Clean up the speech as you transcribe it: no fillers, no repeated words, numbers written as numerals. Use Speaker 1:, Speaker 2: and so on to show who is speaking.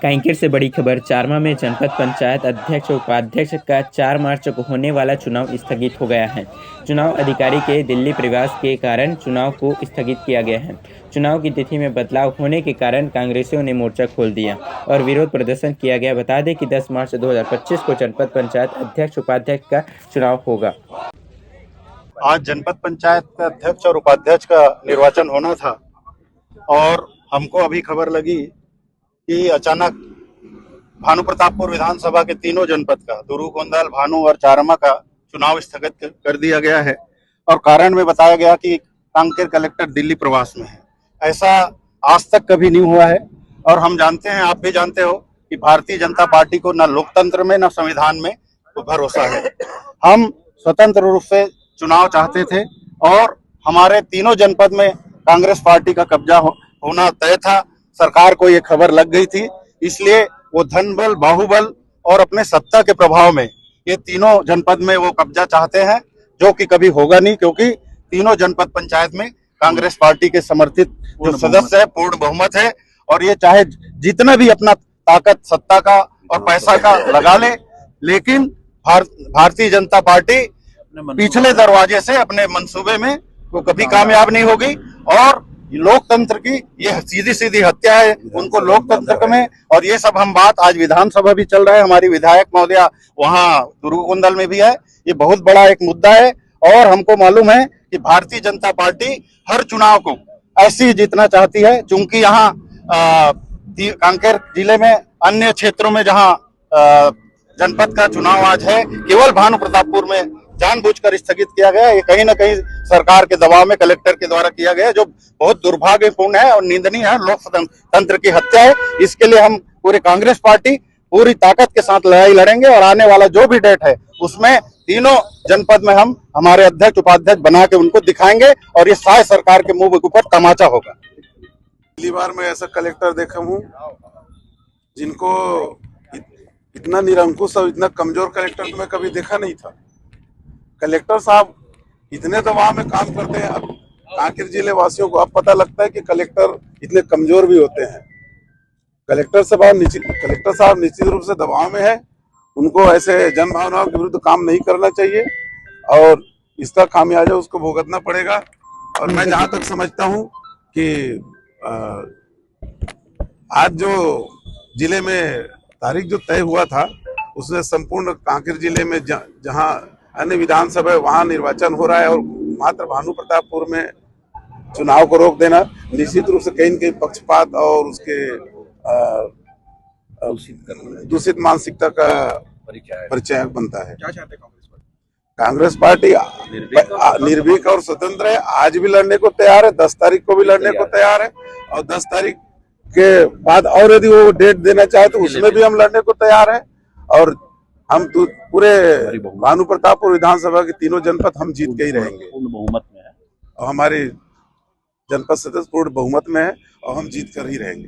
Speaker 1: कांकेर से बड़ी खबर। चारमा में जनपद पंचायत अध्यक्ष और उपाध्यक्ष का 4 मार्च को होने वाला चुनाव स्थगित हो गया है। चुनाव अधिकारी के दिल्ली प्रवास के कारण चुनाव को स्थगित किया गया है। चुनाव की तिथि में बदलाव होने के कारण कांग्रेसियों ने मोर्चा खोल दिया और विरोध प्रदर्शन किया गया। बता दें कि 10 मार्च 2025 को जनपद पंचायत अध्यक्ष उपाध्यक्ष का चुनाव होगा।
Speaker 2: आज जनपद पंचायत का अध्यक्ष और उपाध्यक्ष का निर्वाचन होना था और हमको अभी खबर लगी कि अचानक भानु प्रतापपुर विधानसभा के तीनों जनपद का दुरुकोंदल, भानु और चारमा का चुनाव स्थगित कर दिया गया है और कारण में बताया गया कि कांकेर कलेक्टर दिल्ली प्रवास में है। ऐसा आज तक कभी नहीं हुआ है और हम जानते हैं, आप भी जानते हो कि भारतीय जनता पार्टी को न लोकतंत्र में न संविधान में तो भरोसा है। हम स्वतंत्र रूप से चुनाव चाहते थे और हमारे तीनों जनपद में कांग्रेस पार्टी का कब्जा होना तय था। सरकार को ये खबर लग गई थी, इसलिए वो धन बल, बाहुबल और अपने सत्ता के प्रभाव में ये तीनों जनपद में वो कब्जा चाहते हैं, जो कि कभी होगा नहीं, क्योंकि तीनों जनपद पंचायत में कांग्रेस पार्टी के समर्थित जो सदस्य है, पूर्ण बहुमत है और ये चाहे जितना भी अपना ताकत, सत्ता का और पैसा का लगा ले, लेकिन भारतीय जनता पार्टी पिछले दरवाजे से अपने मंसूबे में वो कभी कामयाब नहीं होगी और लोकतंत्र की ये सीधी सीधी हत्या है उनको लोकतंत्र में। और ये सब हम बात आज विधानसभा भी चल रहा है, हमारी विधायक महोदया वहाँ दुरुकोंदल में भी है। ये बहुत बड़ा एक मुद्दा है और हमको मालूम है कि भारतीय जनता पार्टी हर चुनाव को ऐसे ही जीतना चाहती है, चूंकि यहाँ कांकेर जिले में अन्य क्षेत्रों में जहाँ जनपद का चुनाव आज है, केवल भानु प्रतापपुर में जानबूझकर स्थगित किया गया। ये कहीं ना कहीं सरकार के दबाव में कलेक्टर के द्वारा किया गया, जो बहुत दुर्भाग्यपूर्ण है और निंदनीय है, लोकतंत्र की हत्या है। इसके लिए हम पूरी कांग्रेस पार्टी पूरी ताकत के साथ लड़ाई लड़ेंगे और आने वाला जो भी डेट है उसमें तीनों जनपद में हम हमारे अध्यक्ष उपाध्यक्ष बना के उनको दिखाएंगे और ये साय सरकार के मुंह के ऊपर तमाचा होगा।
Speaker 3: पहली बार मैं ऐसा कलेक्टर देखा हूँ जिनको इतना निरंकुश और इतना कमजोर कलेक्टर तो मैं कभी देखा नहीं था। कलेक्टर साहब इतने दबाव में काम करते हैं। अब कांकेर जिले वासियों को अब पता लगता है कि कलेक्टर इतने कमजोर भी होते हैं। कलेक्टर साहब निश्चित रूप से दबाव में है। उनको ऐसे जन भावनाओं के विरुद्ध काम नहीं करना चाहिए और इसका खामियाजा उसको भुगतना पड़ेगा। और मैं जहां तक समझता हूं कि आज जो जिले में तारीख जो तय हुआ था उसमें संपूर्ण कांकेर जिले में जहां अन्य विधानसभा वहां निर्वाचन हो रहा है और मात्र भानु प्रतापपुर में चुनाव को रोक देना निश्चित रूप से कहीं न कहीं पक्षपात और उसके दूषित मानसिकता का परिचय बनता है।
Speaker 4: क्या चाहते
Speaker 3: कांग्रेस पार्टी निर्भीक और स्वतंत्र है। आज भी लड़ने को तैयार है, 10 तारीख को भी लड़ने को तैयार है और 10 तारीख के बाद और यदि वो डेट देना चाहे तो उसमें भी हम लड़ने को तैयार है। और हम तो पूरे भानु प्रतापपुर विधानसभा के तीनों जनपद हम जीत के ही रहेंगे।
Speaker 4: पूर्ण बहुमत में है
Speaker 3: और हमारी जनपद सदस्य पूर्ण बहुमत में है और हम जीत कर ही रहेंगे।